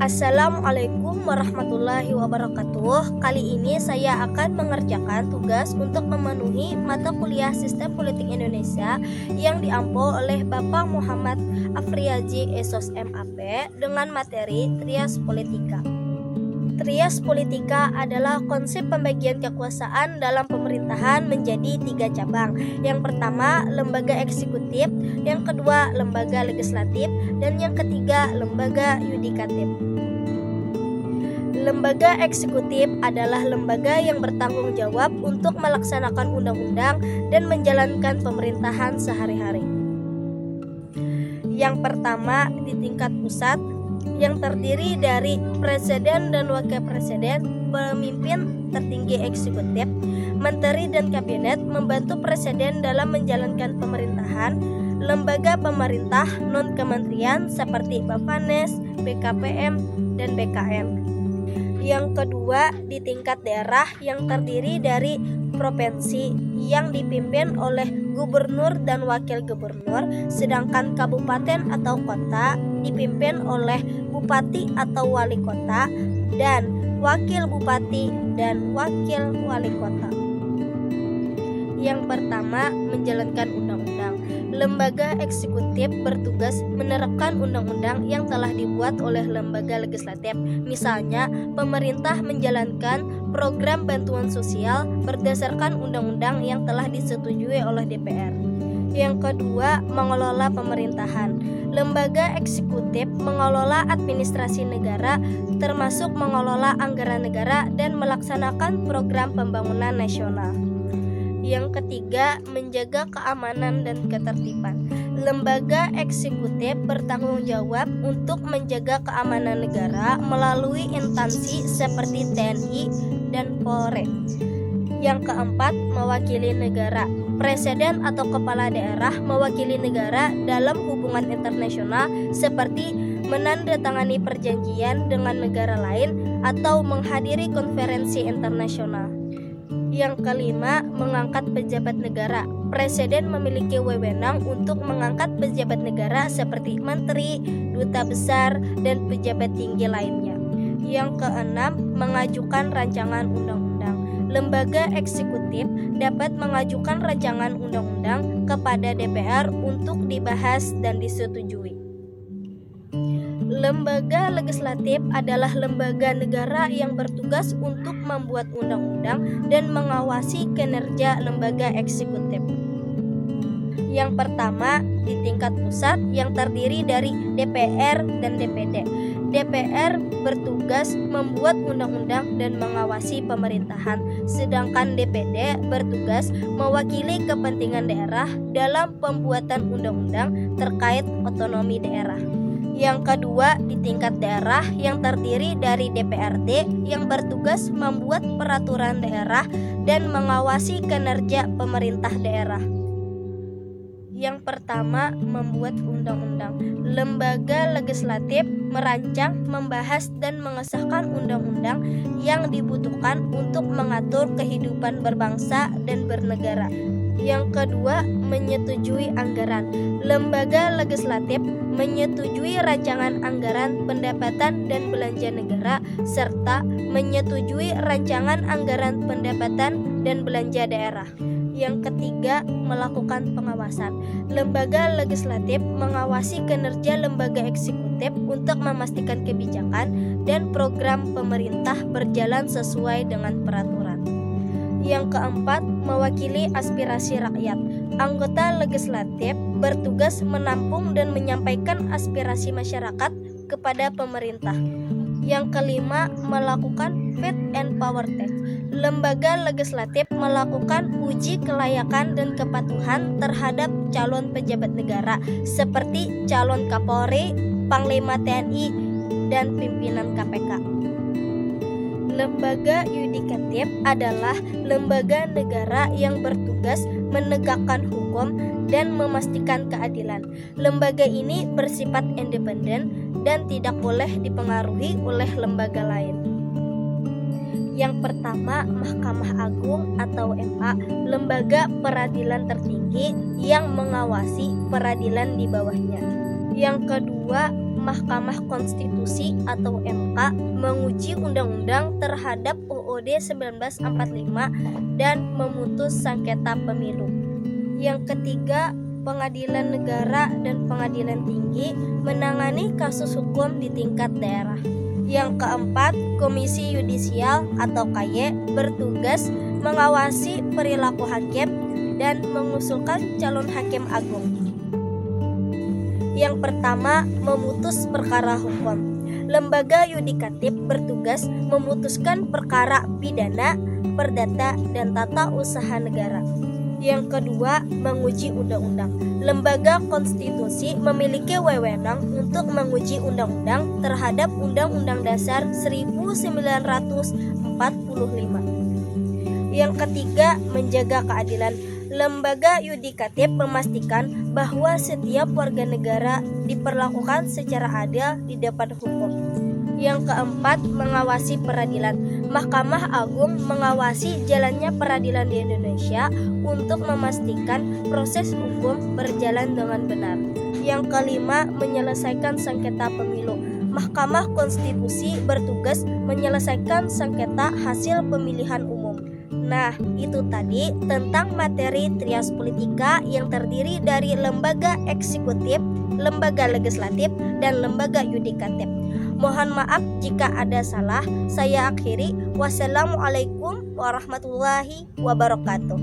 Assalamualaikum warahmatullahi wabarakatuh. Kali ini saya akan mengerjakan tugas untuk memenuhi mata kuliah Sistem Politik Indonesia yang diampu oleh Bapak Muhammad Afriyaji Esos MAP dengan materi Trias Politika. Trias Politika adalah konsep pembagian kekuasaan dalam pemerintahan menjadi 3 cabang. Yang pertama, lembaga eksekutif, yang kedua, lembaga legislatif, dan yang ketiga, lembaga yudikatif. Lembaga eksekutif adalah lembaga yang bertanggung jawab untuk melaksanakan undang-undang dan menjalankan pemerintahan sehari-hari. Yang pertama, di tingkat pusat, yang terdiri dari presiden dan wakil presiden, pemimpin tertinggi eksekutif, menteri dan kabinet membantu presiden dalam menjalankan pemerintahan, lembaga pemerintah non-kementerian seperti Bappenas, BKPM, dan BKN. Yang kedua, di tingkat daerah yang terdiri dari provinsi yang dipimpin oleh gubernur dan wakil gubernur, sedangkan kabupaten atau kota dipimpin oleh bupati atau wali kota dan wakil bupati dan wakil wali kota. Yang pertama, menjalankan undang-undang. Lembaga eksekutif bertugas menerapkan undang-undang yang telah dibuat oleh lembaga legislatif. Misalnya, pemerintah menjalankan program bantuan sosial berdasarkan undang-undang yang telah disetujui oleh DPR. Yang kedua, mengelola pemerintahan. Lembaga eksekutif mengelola administrasi negara, termasuk mengelola anggaran negara dan melaksanakan program pembangunan nasional. Yang ketiga, menjaga keamanan dan ketertiban. Lembaga eksekutif bertanggung jawab untuk menjaga keamanan negara melalui instansi seperti TNI dan Polri. Yang keempat, mewakili negara. Presiden atau kepala daerah mewakili negara dalam hubungan internasional seperti menandatangani perjanjian dengan negara lain atau menghadiri konferensi internasional. Yang kelima, mengangkat pejabat negara. Presiden memiliki wewenang untuk mengangkat pejabat negara seperti menteri, duta besar, dan pejabat tinggi lainnya. Yang keenam, mengajukan rancangan undang-undang. Lembaga eksekutif dapat mengajukan rancangan undang-undang kepada DPR untuk dibahas dan disetujui. Lembaga legislatif adalah lembaga negara yang bertugas untuk membuat undang-undang dan mengawasi kinerja lembaga eksekutif. Yang pertama, di tingkat pusat yang terdiri dari DPR dan DPD. DPR bertugas membuat undang-undang dan mengawasi pemerintahan, sedangkan DPD bertugas mewakili kepentingan daerah dalam pembuatan undang-undang terkait otonomi daerah. Yang kedua, di tingkat daerah yang terdiri dari DPRD yang bertugas membuat peraturan daerah dan mengawasi kinerja pemerintah daerah. Yang pertama, membuat undang-undang. Lembaga legislatif merancang, membahas, dan mengesahkan undang-undang yang dibutuhkan untuk mengatur kehidupan berbangsa dan bernegara. Yang kedua, menyetujui anggaran. Lembaga legislatif menyetujui rancangan anggaran pendapatan dan belanja negara serta menyetujui rancangan anggaran pendapatan dan belanja daerah. Yang ketiga, melakukan pengawasan. Lembaga legislatif mengawasi kinerja lembaga eksekutif untuk memastikan kebijakan dan program pemerintah berjalan sesuai dengan peraturan. Yang keempat, mewakili aspirasi rakyat. Anggota legislatif bertugas menampung dan menyampaikan aspirasi masyarakat kepada pemerintah. Yang kelima, melakukan fit and proper test. Lembaga legislatif melakukan uji kelayakan dan kepatuhan terhadap calon pejabat negara seperti calon Kapolri, Panglima TNI, dan pimpinan KPK. Lembaga yudikatif adalah lembaga negara yang bertugas menegakkan hukum dan memastikan keadilan. Lembaga ini bersifat independen dan tidak boleh dipengaruhi oleh lembaga lain. Yang pertama, Mahkamah Agung atau MA, lembaga peradilan tertinggi yang mengawasi peradilan di bawahnya. Yang kedua, Mahkamah Konstitusi atau MK menguji undang-undang terhadap UUD 1945 dan memutus sengketa pemilu. Yang ketiga, Pengadilan Negara dan Pengadilan Tinggi menangani kasus hukum di tingkat daerah. Yang keempat, Komisi Yudisial atau KY bertugas mengawasi perilaku hakim dan mengusulkan calon hakim agung. Yang pertama, memutus perkara hukum. Lembaga yudikatif bertugas memutuskan perkara pidana, perdata, dan tata usaha negara. Yang kedua, menguji undang-undang. Lembaga konstitusi memiliki wewenang untuk menguji undang-undang terhadap Undang-Undang Dasar 1945. Yang ketiga, menjaga keadilan. Lembaga yudikatif memastikan bahwa setiap warga negara diperlakukan secara adil di depan hukum. Yang keempat, mengawasi peradilan. Mahkamah Agung mengawasi jalannya peradilan di Indonesia untuk memastikan proses hukum berjalan dengan benar. Yang kelima, menyelesaikan sengketa pemilu. Mahkamah Konstitusi bertugas menyelesaikan sengketa hasil pemilihan umum. Nah, itu tadi tentang materi Trias Politika yang terdiri dari lembaga eksekutif, lembaga legislatif, dan lembaga yudikatif. Mohon maaf jika ada salah. Saya akhiri. Wassalamualaikum warahmatullahi wabarakatuh.